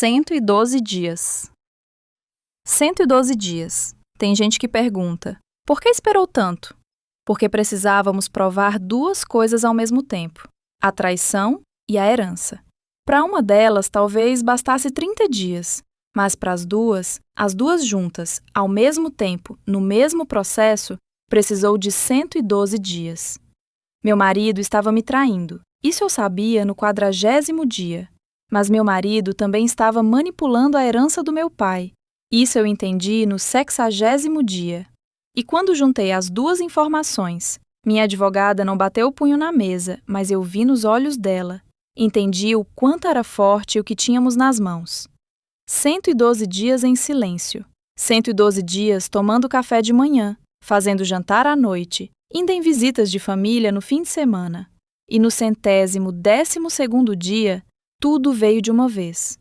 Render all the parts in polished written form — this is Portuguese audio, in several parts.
112 dias. 112 dias. Tem gente que pergunta: por que esperou tanto? Porque precisávamos provar duas coisas ao mesmo tempo: a traição e a herança. Para uma delas, talvez bastasse 30 dias, mas para as duas juntas, ao mesmo tempo, no mesmo processo, precisou de 112 dias. Meu marido estava me traindo. Isso eu sabia no 40º dia. Mas meu marido também estava manipulando a herança do meu pai. Isso eu entendi no 60º dia. E quando juntei as duas informações, minha advogada não bateu o punho na mesa, mas eu vi nos olhos dela. Entendi o quanto era forte o que tínhamos nas mãos. 112 dias em silêncio. 112 dias tomando café de manhã, fazendo jantar à noite, indo em visitas de família no fim de semana. E no 112º dia, tudo veio de uma vez.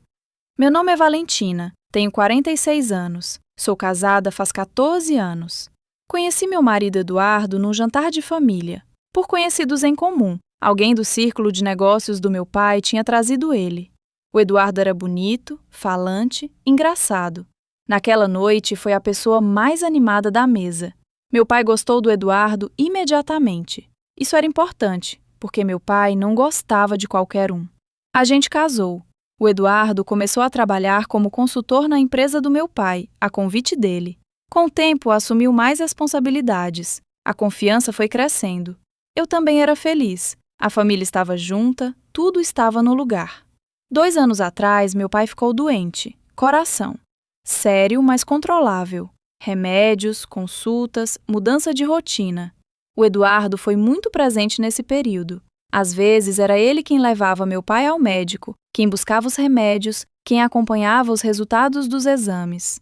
Meu nome é Valentina, tenho 46 anos, sou casada faz 14 anos. Conheci meu marido Eduardo num jantar de família, por conhecidos em comum. Alguém do círculo de negócios do meu pai tinha trazido ele. O Eduardo era bonito, falante, engraçado. Naquela noite foi a pessoa mais animada da mesa. Meu pai gostou do Eduardo imediatamente. Isso era importante, porque meu pai não gostava de qualquer um. A gente casou. O Eduardo começou a trabalhar como consultor na empresa do meu pai, a convite dele. Com o tempo, assumiu mais responsabilidades. A confiança foi crescendo. Eu também era feliz. A família estava junta, tudo estava no lugar. 2 anos atrás, meu pai ficou doente. Coração. Sério, mas controlável. Remédios, consultas, mudança de rotina. O Eduardo foi muito presente nesse período. Às vezes, era ele quem levava meu pai ao médico, quem buscava os remédios, quem acompanhava os resultados dos exames.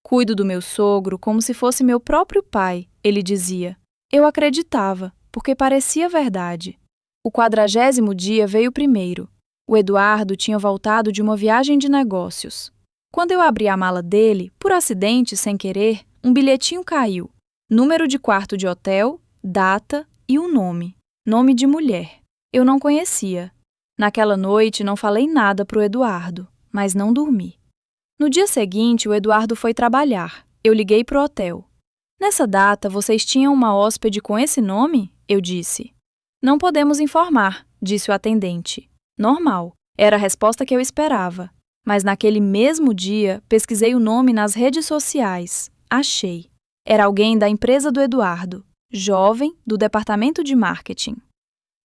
Cuido do meu sogro como se fosse meu próprio pai, ele dizia. Eu acreditava, porque parecia verdade. O 40º dia veio primeiro. O Eduardo tinha voltado de uma viagem de negócios. Quando eu abri a mala dele, por acidente, sem querer, um bilhetinho caiu. Número de quarto de hotel, data e um nome. Nome de mulher. Eu não conhecia. Naquela noite não falei nada para o Eduardo, mas não dormi. No dia seguinte, o Eduardo foi trabalhar. Eu liguei para o hotel. Nessa data, vocês tinham uma hóspede com esse nome? Eu disse. Não podemos informar, disse o atendente. Normal. Era a resposta que eu esperava. Mas naquele mesmo dia, pesquisei o nome nas redes sociais. Achei. Era alguém da empresa do Eduardo, jovem, do departamento de marketing.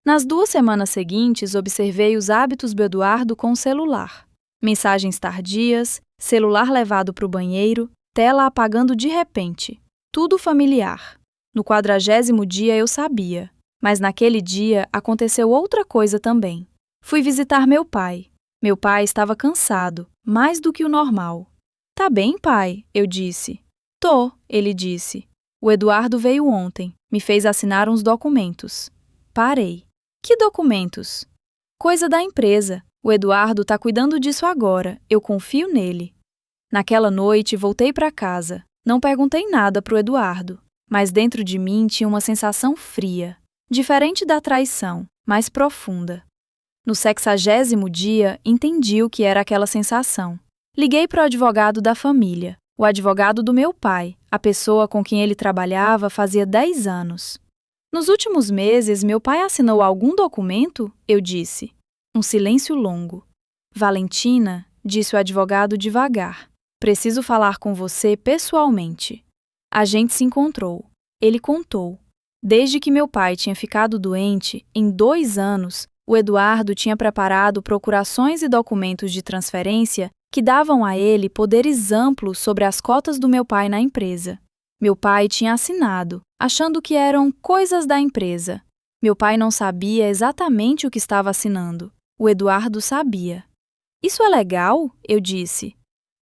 Nas 2 semanas seguintes, observei os hábitos do Eduardo com o celular. Mensagens tardias, celular levado para o banheiro, tela apagando de repente. Tudo familiar. No 40º dia eu sabia, mas naquele dia aconteceu outra coisa também. Fui visitar meu pai. Meu pai estava cansado, mais do que o normal. Tá bem, pai? Eu disse. Tô, ele disse. O Eduardo veio ontem, me fez assinar uns documentos. Parei. Que documentos? Coisa da empresa. O Eduardo está cuidando disso agora. Eu confio nele. Naquela noite, voltei para casa. Não perguntei nada para o Eduardo, mas dentro de mim tinha uma sensação fria, diferente da traição, mais profunda. No 60º dia, entendi o que era aquela sensação. Liguei para o advogado da família, o advogado do meu pai, a pessoa com quem ele trabalhava fazia 10 anos. Nos últimos meses, meu pai assinou algum documento? Eu disse. Um silêncio longo. Valentina, disse o advogado devagar. Preciso falar com você pessoalmente. A gente se encontrou. Ele contou. Desde que meu pai tinha ficado doente, em 2 anos, o Eduardo tinha preparado procurações e documentos de transferência que davam a ele poderes amplos sobre as cotas do meu pai na empresa. Meu pai tinha assinado, achando que eram coisas da empresa. Meu pai não sabia exatamente o que estava assinando. O Eduardo sabia. Isso é legal? Eu disse.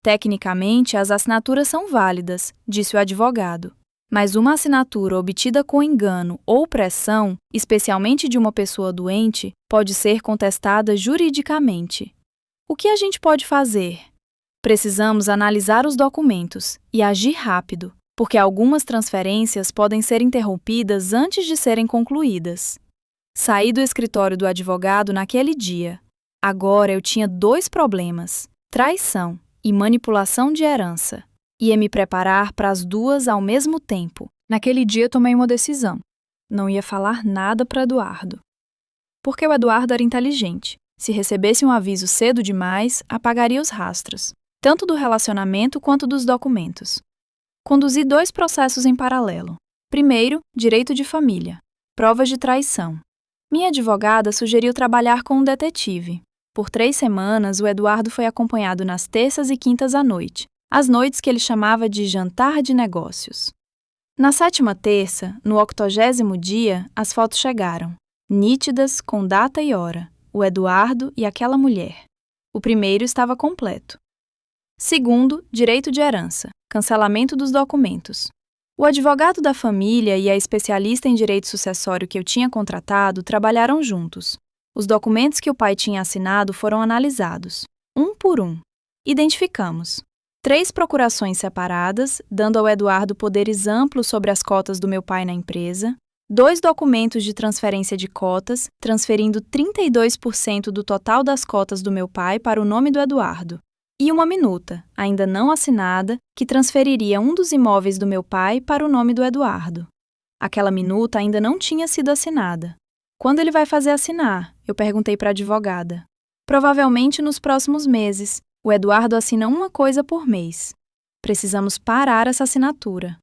Tecnicamente, as assinaturas são válidas, disse o advogado. Mas uma assinatura obtida com engano ou pressão, especialmente de uma pessoa doente, pode ser contestada juridicamente. O que a gente pode fazer? Precisamos analisar os documentos e agir rápido, porque algumas transferências podem ser interrompidas antes de serem concluídas. Saí do escritório do advogado naquele dia. Agora eu tinha 2 problemas. traição e manipulação de herança. Ia me preparar para as duas ao mesmo tempo. Naquele dia tomei uma decisão. Não ia falar nada para Eduardo. Porque o Eduardo era inteligente. Se recebesse um aviso cedo demais, apagaria os rastros, tanto do relacionamento quanto dos documentos. Conduzi 2 processos em paralelo. Primeiro, direito de família, provas de traição. Minha advogada sugeriu trabalhar com um detetive. Por 3 semanas, o Eduardo foi acompanhado nas terças e quintas à noite, as noites que ele chamava de jantar de negócios. Na 7ª terça, no 80º dia, as fotos chegaram, nítidas, com data e hora, o Eduardo e aquela mulher. O primeiro estava completo. Segundo, direito de herança, cancelamento dos documentos. O advogado da família e a especialista em direito sucessório que eu tinha contratado trabalharam juntos. Os documentos que o pai tinha assinado foram analisados, um por um. Identificamos 3 procurações separadas, dando ao Eduardo poderes amplos sobre as cotas do meu pai na empresa, 2 documentos de transferência de cotas, transferindo 32% do total das cotas do meu pai para o nome do Eduardo, e uma minuta, ainda não assinada, que transferiria um dos imóveis do meu pai para o nome do Eduardo. Aquela minuta ainda não tinha sido assinada. Quando ele vai fazer assinar? Eu perguntei para a advogada. Provavelmente nos próximos meses. O Eduardo assina uma coisa por mês. Precisamos parar essa assinatura.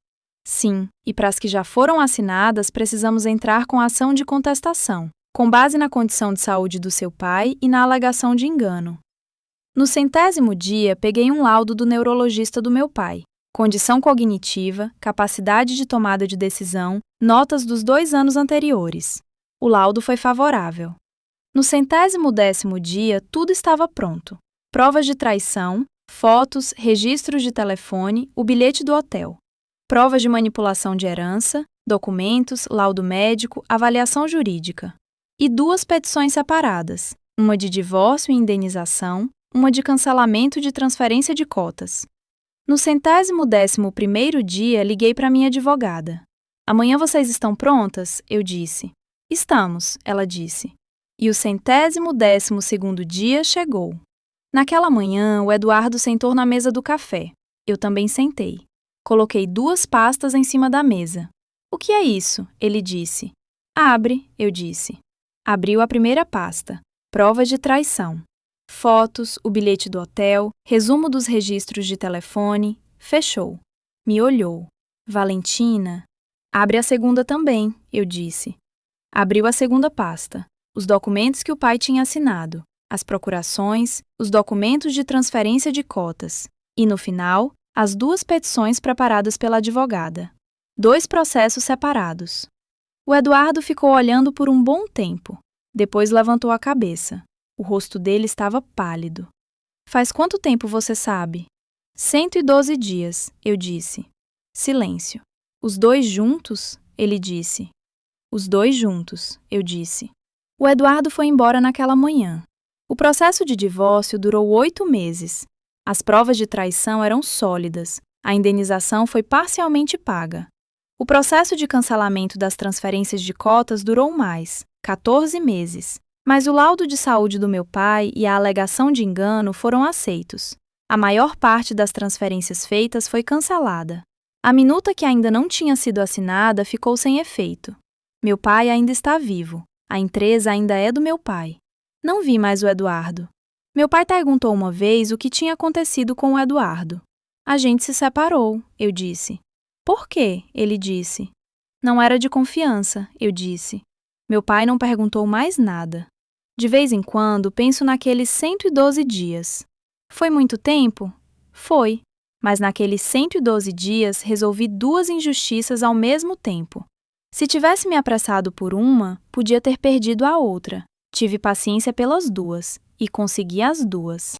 Sim, e para as que já foram assinadas, precisamos entrar com a ação de contestação, com base na condição de saúde do seu pai e na alegação de engano. No 100º dia, peguei um laudo do neurologista do meu pai. Condição cognitiva, capacidade de tomada de decisão, notas dos 2 anos anteriores. O laudo foi favorável. No 110º dia, tudo estava pronto. Provas de traição, fotos, registros de telefone, o bilhete do hotel. Provas de manipulação de herança, documentos, laudo médico, avaliação jurídica. E 2 petições separadas, uma de divórcio e indenização, uma de cancelamento de transferência de cotas. No 111º dia, liguei para minha advogada. Amanhã vocês estão prontas? Eu disse. Estamos, ela disse. E o 112º dia chegou. Naquela manhã, o Eduardo sentou na mesa do café. Eu também sentei. Coloquei 2 pastas em cima da mesa. O que é isso? Ele disse. Abre, eu disse. Abriu a primeira pasta. Provas de traição. Fotos, o bilhete do hotel, resumo dos registros de telefone. Fechou. Me olhou. Valentina. Abre a segunda também, eu disse. Abriu a segunda pasta. Os documentos que o pai tinha assinado. As procurações, os documentos de transferência de cotas e, no final, as 2 petições preparadas pela advogada. 2 processos separados. O Eduardo ficou olhando por um bom tempo. Depois levantou a cabeça. O rosto dele estava pálido. Faz quanto tempo você sabe? 112 dias, eu disse. Silêncio. Os 2 juntos? Ele disse. Os 2 juntos, eu disse. O Eduardo foi embora naquela manhã. O processo de divórcio durou 8 meses. As provas de traição eram sólidas. A indenização foi parcialmente paga. O processo de cancelamento das transferências de cotas durou mais, 14 meses. Mas o laudo de saúde do meu pai e a alegação de engano foram aceitos. A maior parte das transferências feitas foi cancelada. A minuta que ainda não tinha sido assinada ficou sem efeito. Meu pai ainda está vivo. A empresa ainda é do meu pai. Não vi mais o Eduardo. Meu pai perguntou uma vez o que tinha acontecido com o Eduardo. A gente se separou, eu disse. Por quê? Ele disse. Não era de confiança, eu disse. Meu pai não perguntou mais nada. De vez em quando, penso naqueles 112 dias. Foi muito tempo? Foi. Mas naqueles 112 dias, resolvi 2 injustiças ao mesmo tempo. Se tivesse me apressado por uma, podia ter perdido a outra. Tive paciência pelas 2 e consegui as 2.